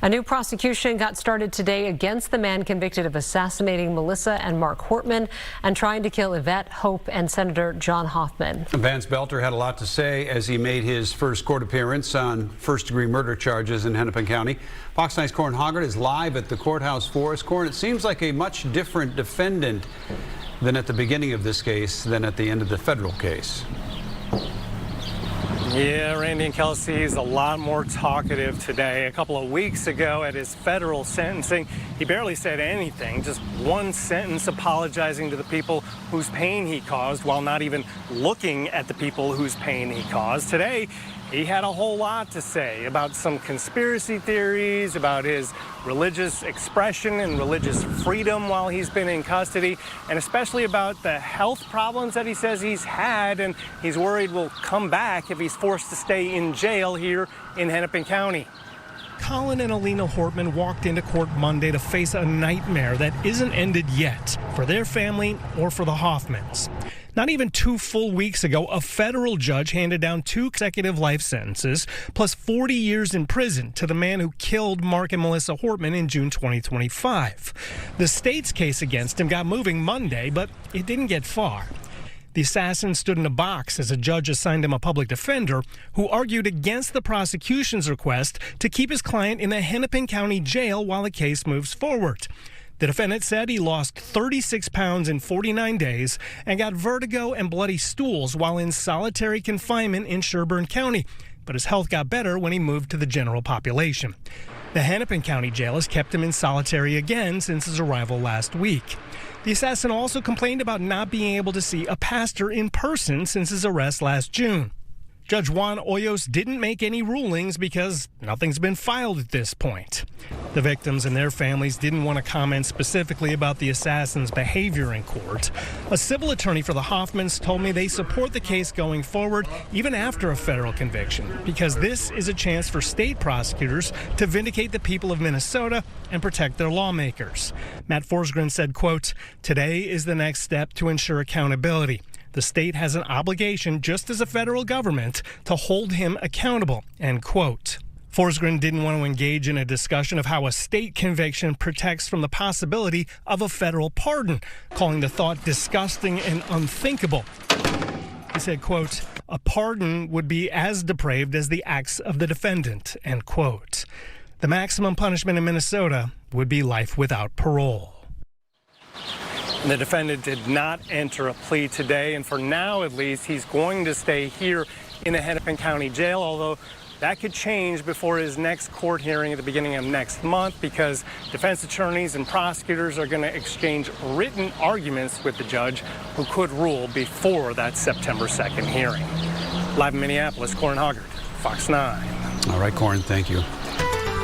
A new prosecution got started today against the man convicted of assassinating Melissa and Mark Hortman and trying to kill Yvette, Hope, and Senator John Hoffman. Vance Boelter had a lot to say as he made his first court appearance on first-degree murder charges in Hennepin County. Fox 9's Corin Hoggard is live at the courthouse for us. Corin, it seems like a much different defendant than at the beginning of this case than at the end of the federal case. Yeah, Randy and Kelsey is a lot more talkative today. A couple of weeks ago at his federal sentencing, he barely said anything, just one sentence apologizing to the people whose pain he caused while not even looking at the people whose pain he caused. Today, he had a whole lot to say about some conspiracy theories, about his religious expression and religious freedom while he's been in custody, and especially about the health problems that he says he's had and he's worried will come back if he's forced to stay in jail here in Hennepin County. Corin and Alina Hortman walked into court Monday to face a nightmare that isn't ended yet for their family or for the Hoffmans. Not even 2 full weeks ago, a federal judge handed down 2 consecutive life sentences plus 40 years in prison to the man who killed Mark and Melissa Hortman in June 2025. The state's case against him got moving Monday, but it didn't get far. The assassin stood in a box as a judge assigned him a public defender who argued against the prosecution's request to keep his client in a Hennepin County jail while the case moves forward. The defendant said he lost 36 pounds in 49 days and got vertigo and bloody stools while in solitary confinement in Sherburne County, but his health got better when he moved to the general population. The Hennepin County jail has kept him in solitary again since his arrival last week. The assassin also complained about not being able to see a pastor in person since his arrest last June. Judge Juan Hoyos didn't make any rulings because nothing's been filed at this point. The victims and their families didn't want to comment specifically about the assassin's behavior in court. A civil attorney for the Hoffmans told me they support the case going forward even after a federal conviction because this is a chance for state prosecutors to vindicate the people of Minnesota and protect their lawmakers. Matt Forsgren said, quote, "Today is the next step to ensure accountability. The state has an obligation, just as a federal government, to hold him accountable," end quote. Forsgren didn't want to engage in a discussion of how a state conviction protects from the possibility of a federal pardon, calling the thought disgusting and unthinkable. He said, quote, "A pardon would be as depraved as the acts of the defendant," end quote. The maximum punishment in Minnesota would be life without parole. The defendant did not enter a plea today, and for now at least, he's going to stay here in the Hennepin County jail, although that could change before his next court hearing at the beginning of next month because defense attorneys and prosecutors are going to exchange written arguments with the judge who could rule before that September 2nd hearing. Live in Minneapolis, Corin Hoggard, Fox 9. All right, Corin, thank you.